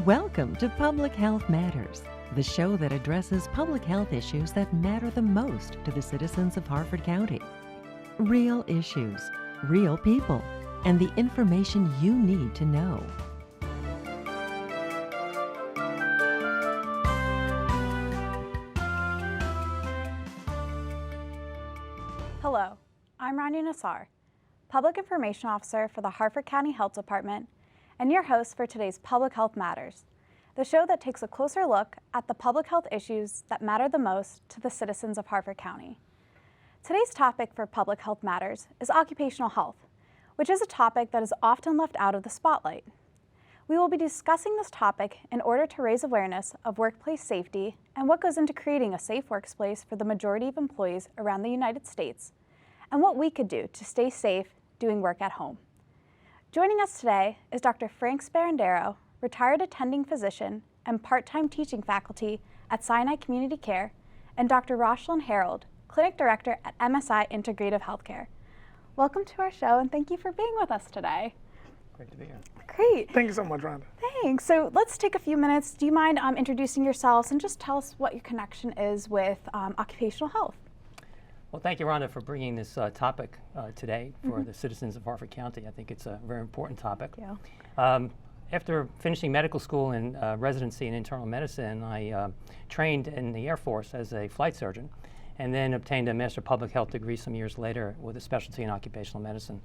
Welcome to Public Health Matters, the show that addresses public health issues that matter the most to the citizens of Harford County. Real issues, real people, and the information you need to know. Hello, I'm Rania Nassar, Public Information Officer for the Harford County Health Department, and your host for today's Public Health Matters, the show that takes a closer look at the public health issues that matter the most to the citizens of Harford County. Today's topic for Public Health Matters is occupational health, which is a topic that is often left out of the spotlight. We will be discussing this topic in order to raise awareness of workplace safety and what goes into creating a safe workplace for the majority of employees around the United States, and what we could do to stay safe doing work at home. Joining us today is Dr. Frank Sparandero, retired attending physician and part-time teaching faculty at Sinai Community Care, and Dr. Raj Harold, clinic director at MSI Integrative Healthcare. Welcome to our show, and thank you for being with us today. Great to be here. Great. Thank you so much, Rhonda. Thanks. So let's take a few minutes. Do you mind introducing yourselves and just tell us what your connection is with occupational health? Well, thank you, Rhonda, for bringing this topic today for the citizens of Harford County. I think it's a very important topic. Thank you. After finishing medical school and residency in internal medicine, I trained in the Air Force as a flight surgeon, and then obtained a Master of Public Health degree some years later with a specialty in occupational medicine.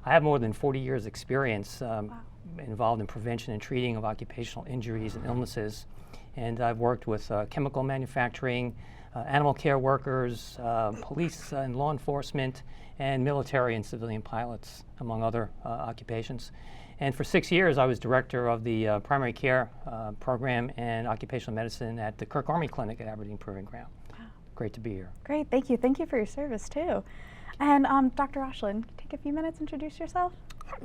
I have more than 40 years experience involved in prevention and treating of occupational injuries and illnesses, and I've worked with chemical manufacturing, animal care workers, police and law enforcement, and military and civilian pilots, among other occupations. And for 6 years, I was director of the primary care program and occupational medicine at the Kirk Army Clinic at Aberdeen Proving Ground. Wow. Great to be here. Great, thank you. Thank you for your service, too. And Dr. Roshlin, take a few minutes, introduce yourself.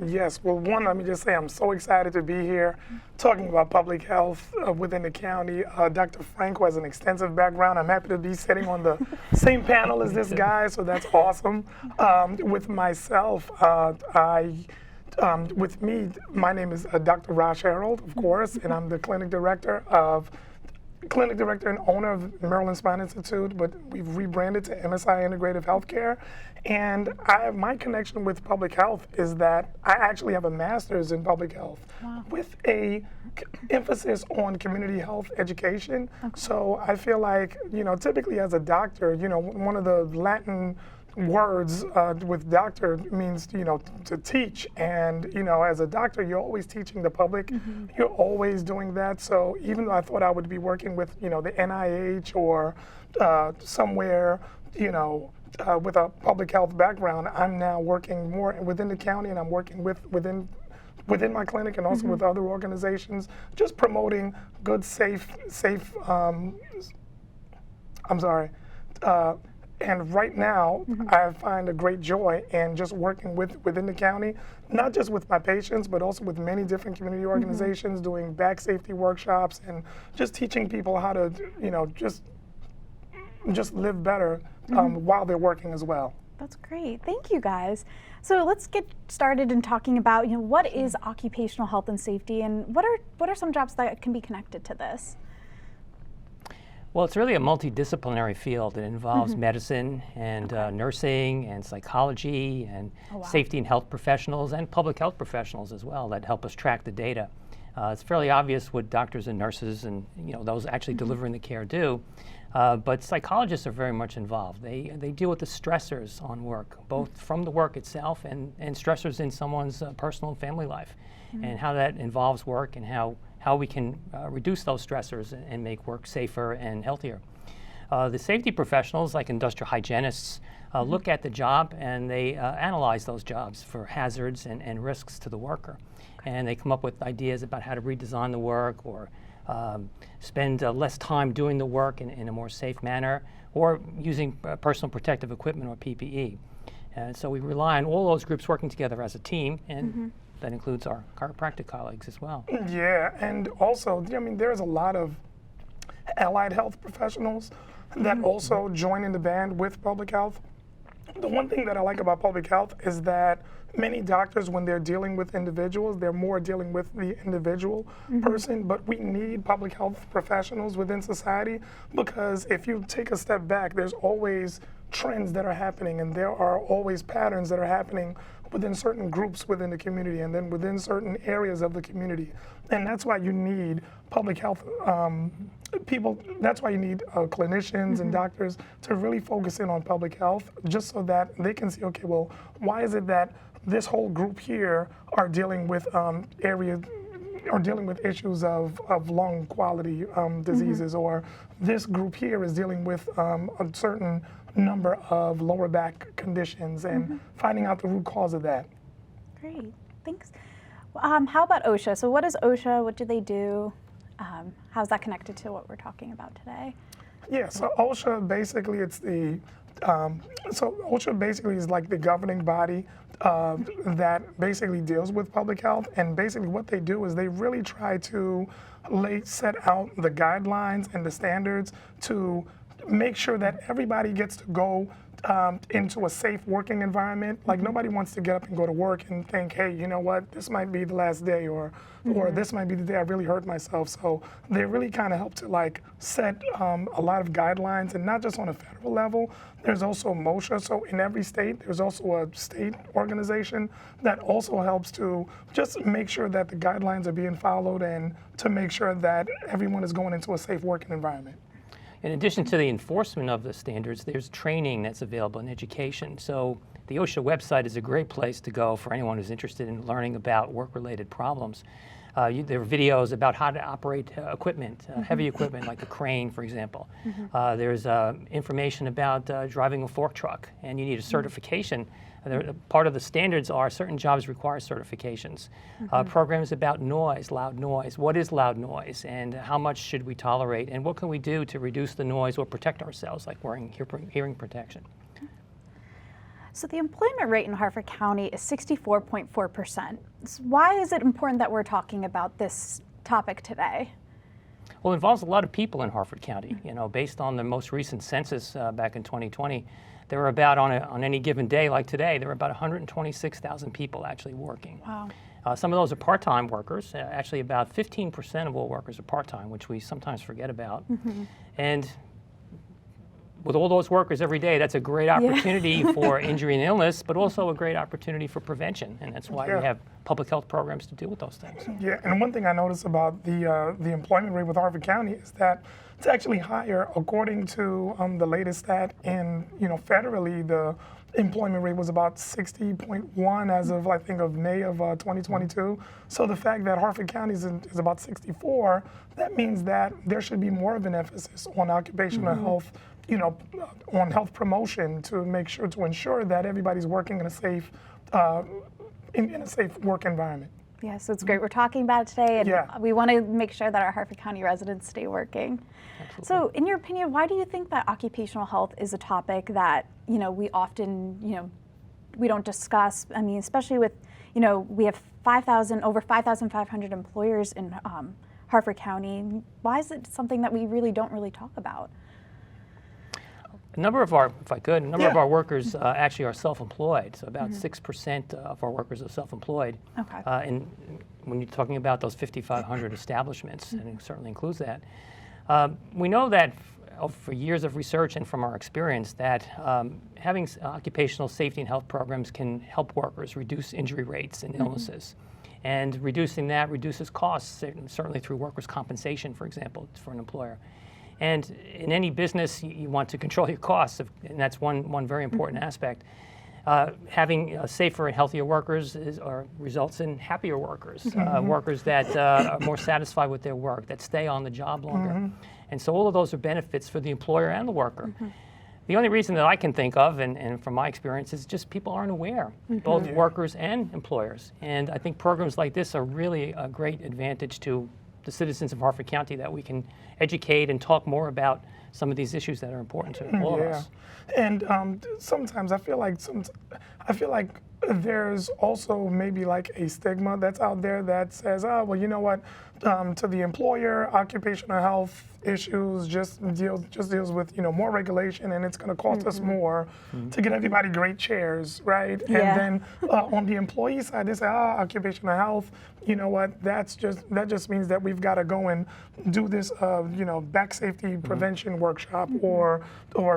Yes, well, one, let me just say I'm so excited to be here talking about public health within the county. Dr. Frank has an extensive background. I'm happy to be sitting on the same panel as this guy, so that's awesome. With myself, with me, my name is Dr. Raj Harold, of course, and I'm the clinic director and owner of Maryland Spine Institute, but we've rebranded to MSI Integrative Healthcare. And my connection with public health is that I actually have a master's in public health with a emphasis on community health education. Okay. So I feel like, typically as a doctor, one of the Latin words with doctor means, to teach. And, as a doctor, you're always teaching the public. You're always doing that. So even though I thought I would be working with, the NIH or somewhere, with a public health background, I'm now working more within the county, and I'm working within my clinic and also with other organizations, just promoting good, and right now, I find a great joy in just working within the county, not just with my patients, but also with many different community organizations, doing back safety workshops and just teaching people how to, just live better while they're working as well. That's great. Thank you, guys. So let's get started in talking about, what is occupational health and safety, and what are some jobs that can be connected to this? Well, it's really a multidisciplinary field. It involves medicine and nursing and psychology and safety and health professionals and public health professionals as well that help us track the data. It's fairly obvious what doctors and nurses and those actually delivering the care do, but psychologists are very much involved. They deal with the stressors on work, both from the work itself and stressors in someone's personal and family life, and how that involves work and how we can reduce those stressors and make work safer and healthier. The safety professionals, like industrial hygienists, look at the job and they analyze those jobs for hazards and risks to the worker. And they come up with ideas about how to redesign the work or spend less time doing the work in a more safe manner, or using personal protective equipment or PPE. And so we rely on all those groups working together as a team, and that includes our chiropractic colleagues as well. Yeah, and also, there's a lot of allied health professionals that also join in the band with public health. The one thing that I like about public health is that many doctors, when they're dealing with individuals, they're more dealing with the individual person, but we need public health professionals within society, because if you take a step back, there's always trends that are happening, and there are always patterns that are happening within certain groups within the community and then within certain areas of the community. And that's why you need public health people, that's why you need clinicians and doctors to really focus in on public health, just so that they can see, okay, well, why is it that this whole group here are dealing with areas or dealing with issues of lung quality diseases, or this group here is dealing with a certain number of lower back conditions, and finding out the root cause of that. Great, thanks. How about OSHA? So what is OSHA? What do they do? How's that connected to what we're talking about today? Yeah, so OSHA basically OSHA basically is like the governing body that basically deals with public health, and basically what they do is they really try to set out the guidelines and the standards to make sure that everybody gets to go into a safe working environment. Like, nobody wants to get up and go to work and think, hey, you know what, this might be the last day, or this might be the day I really hurt myself. So they really kind of help to like set a lot of guidelines, and not just on a federal level. There's also OSHA. So in every state, there's also a state organization that also helps to just make sure that the guidelines are being followed, and to make sure that everyone is going into a safe working environment. In addition to the enforcement of the standards, there's training that's available in education. So the OSHA website is a great place to go for anyone who's interested in learning about work-related problems. There are videos about how to operate equipment, heavy equipment like a crane, for example. There's information about driving a fork truck, and you need a certification. Part of the standards are certain jobs require certifications. Programs about noise, loud noise. What is loud noise, and how much should we tolerate, and what can we do to reduce the noise or protect ourselves, like wearing hearing protection. So the employment rate in Harford County is 64.4%. So why is it important that we're talking about this topic today? Well, it involves a lot of people in Harford County. You know, based on the most recent census back in 2020, there were about, on any given day like today, there were about 126,000 people actually working. Wow. Some of those are part-time workers. Actually, about 15% of all workers are part-time, which we sometimes forget about. And with all those workers every day, that's a great opportunity for injury and illness, but also a great opportunity for prevention. And that's why we have public health programs to deal with those things. Yeah, and one thing I noticed about the employment rate with Harford County is that it's actually higher, according to the latest stat. In, federally, the employment rate was about 60.1 as of, I think, of May of 2022. So the fact that Harford County is about 64, that means that there should be more of an emphasis on occupational health, on health promotion, to ensure that everybody's working in a safe in a safe work environment. Yeah, so it's great we're talking about it today, and we want to make sure that our Harford County residents stay working. Absolutely. So in your opinion, why do you think that occupational health is a topic that, we often, we don't discuss? I mean, especially with, we have over 5,500 employers in Harford County. Why is it something that we really don't talk about? A number of our, of our workers actually are self-employed. So about 6% of our workers are self-employed. Okay. And when you're talking about those 5,500 establishments, and it certainly includes that, we know that for years of research and from our experience that having occupational safety and health programs can help workers reduce injury rates and illnesses. And reducing that reduces costs, certainly through workers' compensation, for example, for an employer. And in any business, you want to control your costs, and that's one very important aspect. Having safer and healthier workers results in happier workers, workers that are more satisfied with their work, that stay on the job longer. And so all of those are benefits for the employer and the worker. The only reason that I can think of, and from my experience, is just people aren't aware, both workers and employers. And I think programs like this are really a great advantage to the citizens of Harford County, that we can educate and talk more about some of these issues that are important to all of us. And sometimes I feel like there's also maybe like a stigma that's out there that says, oh, well, you know what, to the employer, occupational health issues just deals with, you know, more regulation, and it's going to cost us more to get everybody great chairs, right? Yeah. And then on the employee side, they say, occupational health, you know what, that just means that we've got to go and do this, you know, back safety prevention workshop or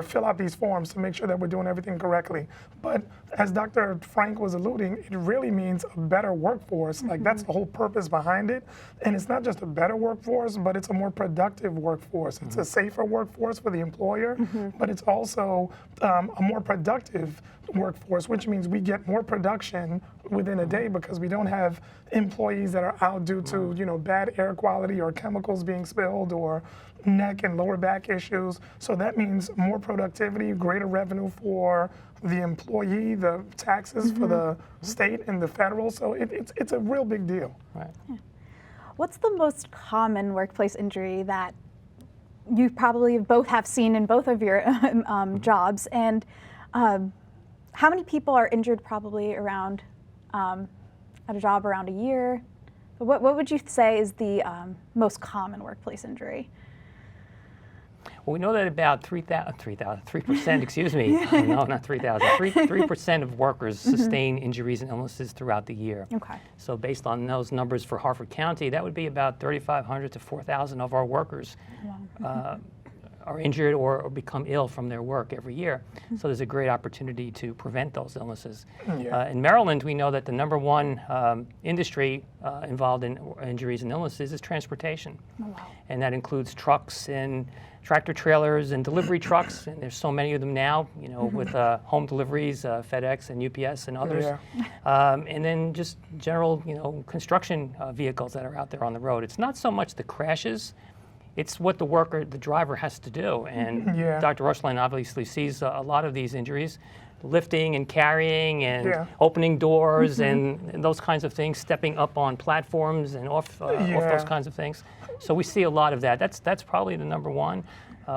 fill out these forms to make sure that we're doing everything correctly. But as Dr. Frank was alluding, it really means a better workforce. Like, that's the whole purpose behind it. And it's not just a better workforce, but it's a more productive workforce. It's a safer workforce for the employer, but it's also a more productive workforce, which means we get more production within a day because we don't have employees that are out due to, you know, bad air quality or chemicals being spilled or neck and lower back issues. So that means more productivity, greater revenue for the employee, the taxes for the state and the federal. So it's a real big deal. Right. Yeah. What's the most common workplace injury that you probably both have seen in both of your jobs? And how many people are injured probably around at a job around a year? What would you say is the most common workplace injury? Well, we know that about 3%, excuse me, no, not 3,000, 3% of workers sustain injuries and illnesses throughout the year. Okay. So based on those numbers for Harford County, that would be about 3,500 to 4,000 of our workers are injured or become ill from their work every year. So there's a great opportunity to prevent those illnesses. In Maryland, we know that the number one industry involved in injuries and illnesses is transportation. And that includes trucks and tractor trailers and delivery trucks, and there's so many of them now, you know, with home deliveries, FedEx and UPS and others. And then just general, you know, construction vehicles that are out there on the road. It's not so much the crashes, it's what the driver has to do. And Dr. Rushline obviously sees a lot of these injuries, lifting and carrying and opening doors and those kinds of things, stepping up on platforms and off those kinds of things. So we see a lot of that. That's probably the number one.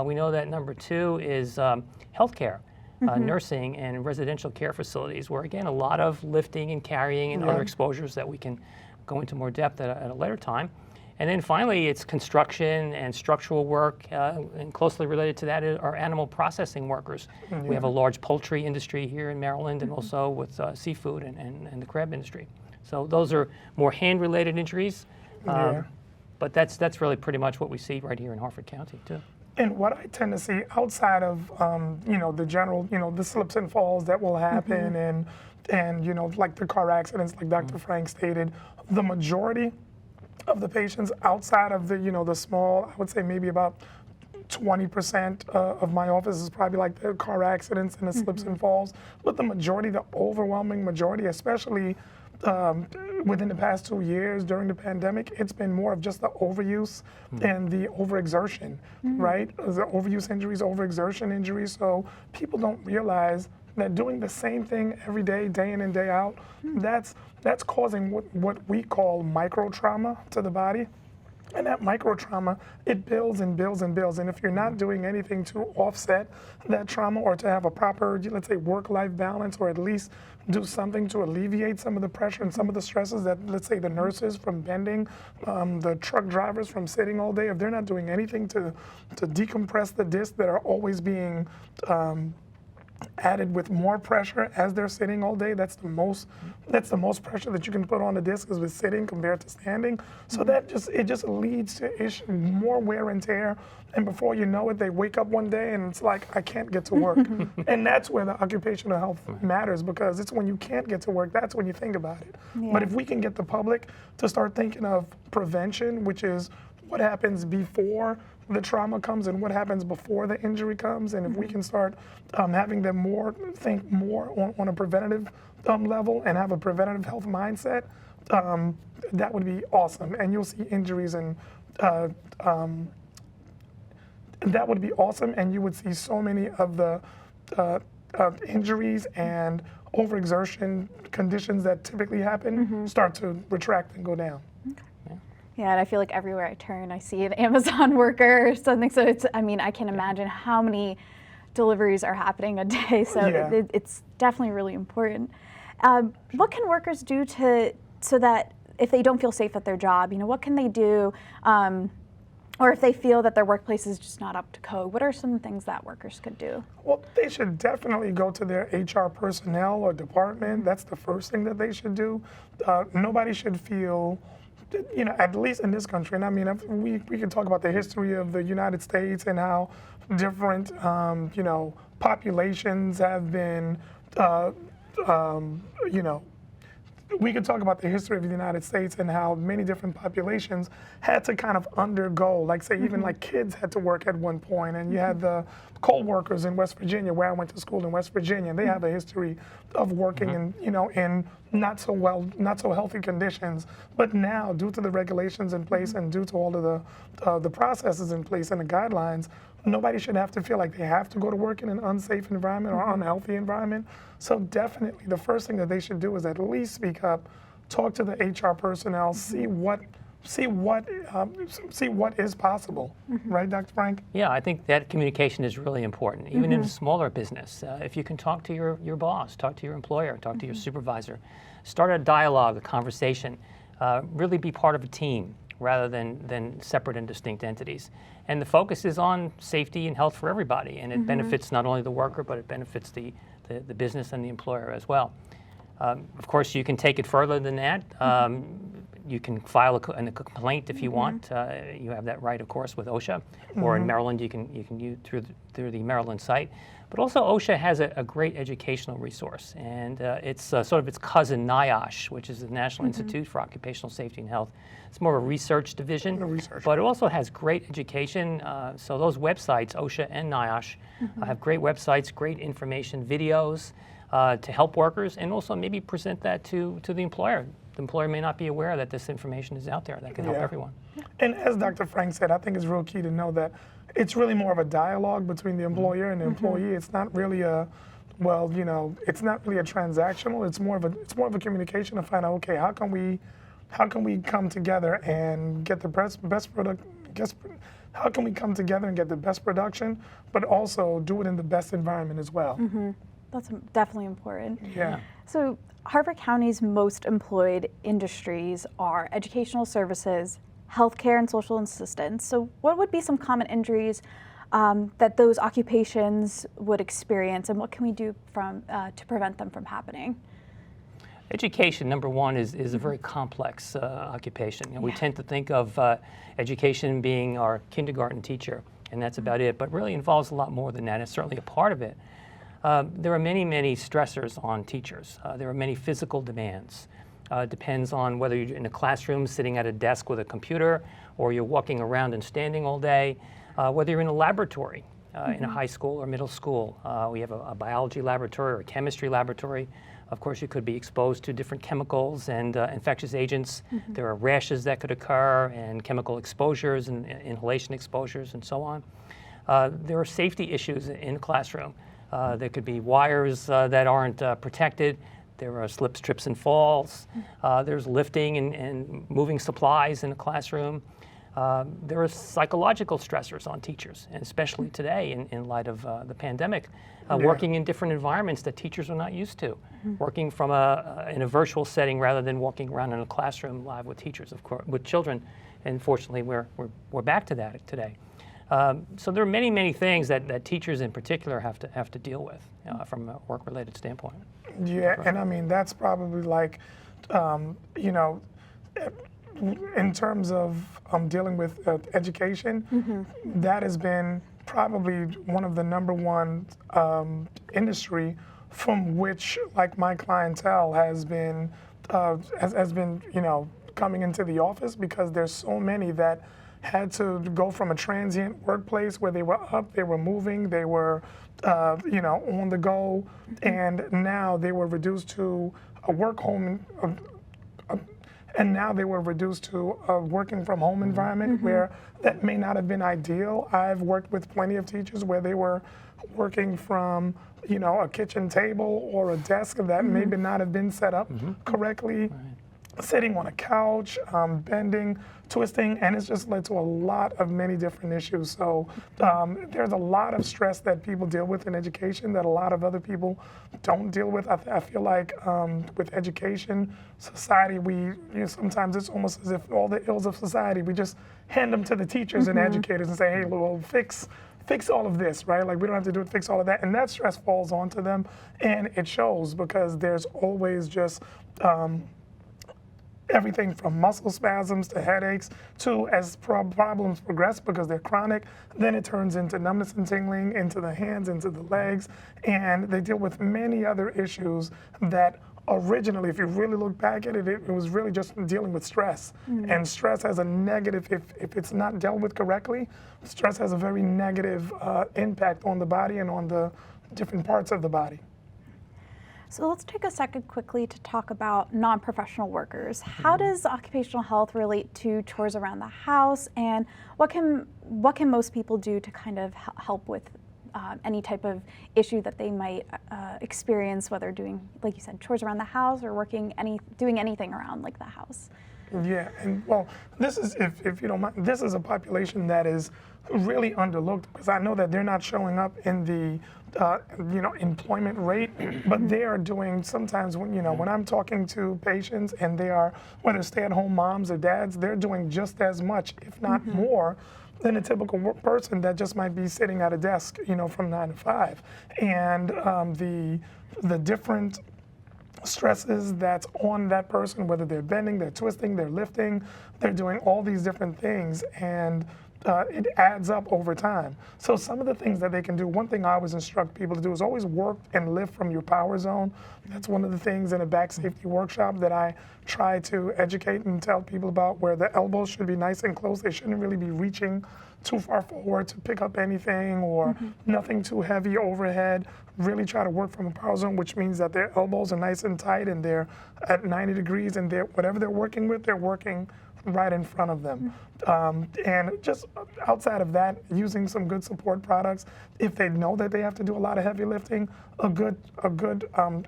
We know that number two is healthcare, nursing and residential care facilities, where again, a lot of lifting and carrying and other exposures that we can go into more depth at a later time. And then finally, it's construction and structural work, and closely related to that are animal processing workers. We have a large poultry industry here in Maryland, and also with seafood and the crab industry. So those are more hand-related injuries, but that's really pretty much what we see right here in Harford County too. And what I tend to see outside of you know, the general, you know, the slips and falls that will happen, and you know, like the car accidents, like Dr. Frank stated, the majority of the patients outside of the, you know, the small, I would say maybe about 20% of my office is probably like the car accidents and the slips and falls, but the majority, the overwhelming majority, especially within the past 2 years during the pandemic, it's been more of just the overuse and the overexertion, right? The overuse injuries, overexertion injuries. So people don't realize that doing the same thing every day, day in and day out, that's causing what we call micro trauma to the body. And that micro trauma, it builds and builds and builds. And if you're not doing anything to offset that trauma or to have a proper, let's say, work-life balance, or at least do something to alleviate some of the pressure and some of the stresses that, let's say, the nurses from bending, the truck drivers from sitting all day, if they're not doing anything to decompress the discs that are always being added with more pressure as they're sitting all day. That's the most pressure that you can put on the disc is with sitting compared to standing. So it just leads to more wear and tear. And before you know it, they wake up one day and it's like, I can't get to work. And that's where the occupational health matters, because it's when you can't get to work, that's when you think about it. But if we can get the public to start thinking of prevention, which is what happens before the trauma comes and what happens before the injury comes, and if we can start having them think more on a preventative level and have a preventative health mindset, that would be awesome. And you'll see injuries and that would be awesome, and you would see so many of the injuries and overexertion conditions that typically happen start to retract and go down. Yeah, and I feel like everywhere I turn, I see an Amazon worker or something. So I can't imagine how many deliveries are happening a day. So it's definitely really important. What can workers do so that if they don't feel safe at their job, what can they do? Or if they feel that their workplace is just not up to code, what are some things that workers could do? Well, they should definitely go to their HR personnel or department. That's the first thing that they should do. Nobody should feel, at least in this country, and I mean, we can talk about the history of the United States and how different, populations have been, we could talk about the history of the United States and how many different populations had to kind of undergo, like say even like kids had to work at one point, and you had the coal workers in West Virginia, where I went to school in West Virginia, and they have a history of working in not so healthy conditions. But now, due to the regulations in place and due to all of the processes in place and the guidelines, nobody should have to feel like they have to go to work in an unsafe environment or unhealthy environment. So definitely the first thing that they should do is at least speak up, talk to the HR personnel, see what is possible, right, Dr. Frank? Yeah, I think that communication is really important, even in a smaller business. If you can talk to your boss, talk to your employer, talk to your supervisor, start a dialogue, a conversation, really be part of a team rather than separate and distinct entities. And the focus is on safety and health for everybody, and it benefits not only the worker, but it benefits the business and the employer as well. Of course, you can take it further than that. You can file a complaint if you want. You have that right, of course, with OSHA, or in Maryland, you can use through the Maryland site. But also, OSHA has a great educational resource, and it's sort of its cousin, NIOSH, which is the National Institute for Occupational Safety and Health. It's more of a research division, but it also has great education. So those websites, OSHA and NIOSH, have great websites, great information, videos to help workers, and also maybe present that to the employer. The employer may not be aware that this information is out there that can help everyone. And as Dr. Frank said, I think it's real key to know that it's really more of a dialogue between the employer and the employee. It's not really it's not really a transactional. It's more of a communication to find out, okay, how can we come together and get the best product? How can we come together and get the best production, but also do it in the best environment as well? That's definitely important. Yeah. So Harford County's most employed industries are educational services, healthcare, and social assistance. So what would be some common injuries that those occupations would experience, and what can we do to prevent them from happening? Education, number one, is a very complex occupation. We tend to think of education being our kindergarten teacher, and that's about it, but really involves a lot more than that. It's certainly a part of it. There are many, many stressors on teachers. There are many physical demands. Depends on whether you're in a classroom sitting at a desk with a computer, or you're walking around and standing all day, whether you're in a laboratory in a high school or middle school. We have a biology laboratory or a chemistry laboratory. Of course, you could be exposed to different chemicals and infectious agents. There are rashes that could occur, and chemical exposures and inhalation exposures and so on. There are safety issues in the classroom. There could be wires that aren't protected. There are slips, trips, and falls. There's lifting and moving supplies in a classroom. There are psychological stressors on teachers, and especially today in light of the pandemic, working in different environments that teachers are not used to, working from in a virtual setting rather than walking around in a classroom live with teachers, of course, with children. And fortunately, we're back to that today. So there are many, many things that teachers in particular have to deal with from a work-related standpoint. Yeah, and I mean, that's probably like, in terms of dealing with education, that has been probably one of the number one industry from which, like, my clientele has been coming into the office, because there's so many that had to go from a transient workplace where they were up, they were moving, they were, on the go, and now they were reduced to a working from home environment where that may not have been ideal. I've worked with plenty of teachers where they were working from, a kitchen table or a desk that maybe not have been set up correctly. sitting on a couch, bending, twisting, and it's just led to a lot of many different issues. So there's a lot of stress that people deal with in education that a lot of other people don't deal with. I feel like with education, society, sometimes it's almost as if all the ills of society, we just hand them to the teachers and educators and say, hey, well, fix all of this, right? Like we don't have to do it, fix all of that. And that stress falls onto them, and it shows because there's always just everything from muscle spasms to headaches to, as problems progress because they're chronic, then it turns into numbness and tingling into the hands, into the legs, and they deal with many other issues that originally, if you really look back at it, it was really just dealing with stress. And stress has a negative, if it's not dealt with correctly, stress has a very negative impact on the body and on the different parts of the body. So let's take a second quickly to talk about non-professional workers. How does occupational health relate to chores around the house, and what can most people do to kind of help with any type of issue that they might experience, whether doing, like you said, chores around the house or doing anything around like the house? Yeah, and well, this is, if you don't mind, this is a population that is really underlooked because I know that they're not showing up in the employment rate, but they are doing sometimes when I'm talking to patients and they are, whether stay-at-home moms or dads, they're doing just as much, if not more, than a typical person that just might be sitting at a desk, from 9 to 5. And the different stresses that's on that person, whether they're bending, they're twisting, they're lifting, they're doing all these different things, and it adds up over time. So some of the things that they can do, one thing I always instruct people to do is always work and lift from your power zone. That's one of the things in a back safety workshop that I try to educate and tell people about, where the elbows should be nice and close. They shouldn't really be reaching too far forward to pick up anything, or nothing too heavy overhead. Really try to work from a power zone, which means that their elbows are nice and tight and they're at 90 degrees, and whatever they're working with, they're working right in front of them. And just outside of that, using some good support products. If they know that they have to do a lot of heavy lifting, a good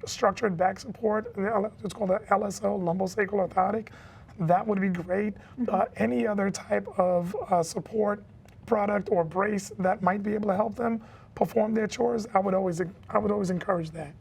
structured back support, it's called an LSO, lumbosacral orthotic, that would be great. Any other type of support product or brace that might be able to help them perform their chores, I would always encourage that.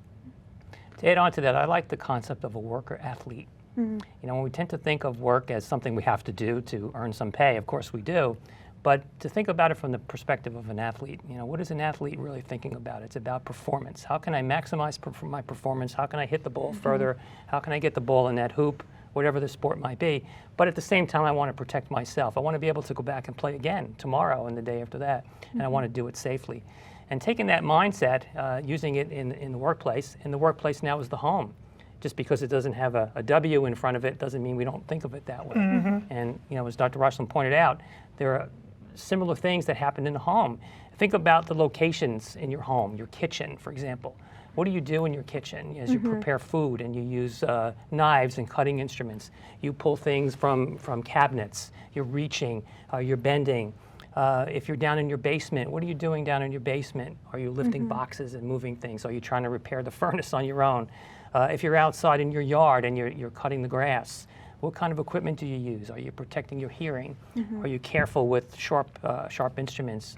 To add on to that, I like the concept of a worker athlete. When we tend to think of work as something we have to do to earn some pay, of course we do, but to think about it from the perspective of an athlete, what is an athlete really thinking about? It's about performance. How can I maximize my performance? How can I hit the ball further? How can I get the ball in that hoop, whatever the sport might be? But at the same time, I want to protect myself. I want to be able to go back and play again tomorrow and the day after that, and I want to do it safely. And taking that mindset, using it in the workplace, and the workplace now is the home. Just because it doesn't have a W in front of it doesn't mean we don't think of it that way. And as Dr. Rushland pointed out, there are similar things that happen in the home. Think about the locations in your home, your kitchen, for example. What do you do in your kitchen as you prepare food and you use knives and cutting instruments? You pull things from cabinets, you're reaching, you're bending. If you're down in your basement, what are you doing down in your basement? Are you lifting boxes and moving things? Are you trying to repair the furnace on your own? If you're outside in your yard and you're cutting the grass, what kind of equipment do you use? Are you protecting your hearing? Are you careful with sharp instruments?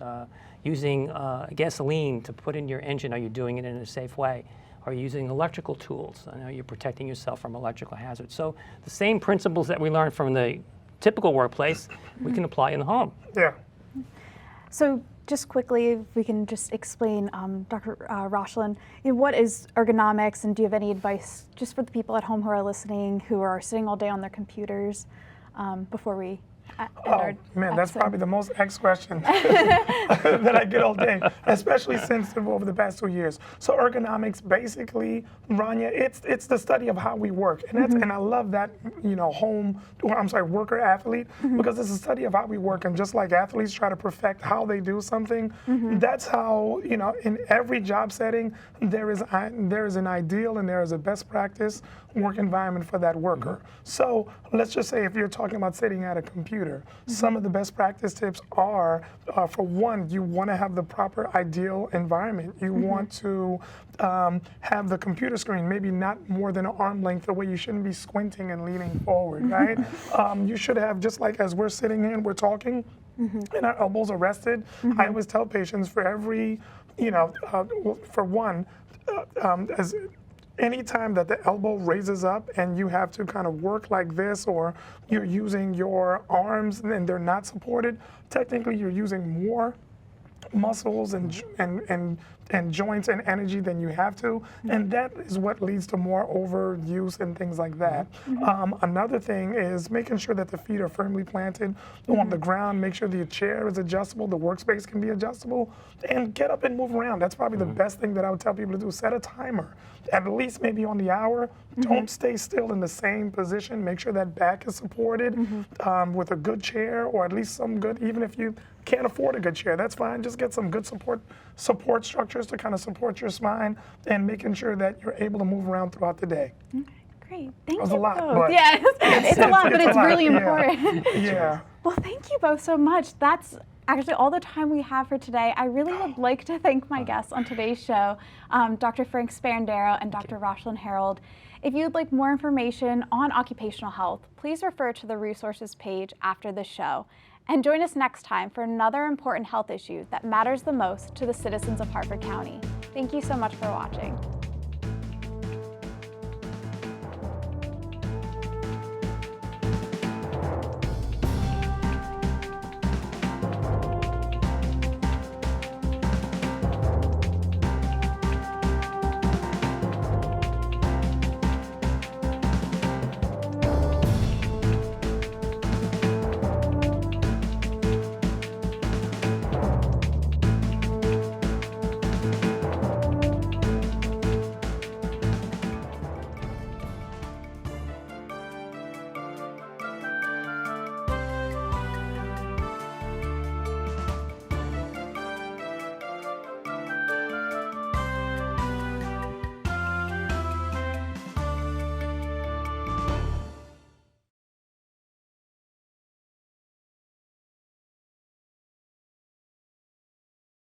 Using gasoline to put in your engine, are you doing it in a safe way? Are you using electrical tools? Are you protecting yourself from electrical hazards? So the same principles that we learn from the typical workplace, we can apply in the home. Yeah. So just quickly, if we can just explain, Dr. Roshland, what is ergonomics, and do you have any advice just for the people at home who are listening, who are sitting all day on their computers, before we that's probably the most asked question that I get all day, especially since over the past 2 years. So ergonomics, basically, Rania, it's the study of how we work, and and I love that worker athlete, because it's a study of how we work, and just like athletes try to perfect how they do something, that's how in every job setting there is an ideal and there is a best practice work environment for that worker. So let's just say if you're talking about sitting at a computer, computer. Some of the best practice tips are, for one, you want to have the proper ideal environment. You want to have the computer screen maybe not more than an arm length away. You shouldn't be squinting and leaning forward, right? You should have, just like as we're sitting here and we're talking, and our elbows are rested. I always tell patients for every, for one, as any time that the elbow raises up and you have to kind of work like this, or you're using your arms and they're not supported, technically you're using more muscles and joints and energy than you have to, and that is what leads to more overuse and things like that. Another thing is making sure that the feet are firmly planted on the ground. Make sure the chair is adjustable, the workspace can be adjustable, and get up and move around. That's probably the best thing that I would tell people to do. Set a timer, at least maybe on the hour. Don't stay still in the same position. Make sure that back is supported with a good chair, or at least some good, even if you can't afford a good chair, that's fine. Just get some good support structures to kind of support your spine, and making sure that you're able to move around throughout the day. Okay, great. Thank you. That was a lot, both. but Yeah, it's a lot, but it's really Yeah. important. Yeah. Well, thank you both so much. That's actually all the time we have for today. I really would like to thank my guests on today's show, Dr. Frank Sparandero and Dr. Raj Harold. If you'd like more information on occupational health, please refer to the resources page after the show. And join us next time for another important health issue that matters the most to the citizens of Harford County. Thank you so much for watching.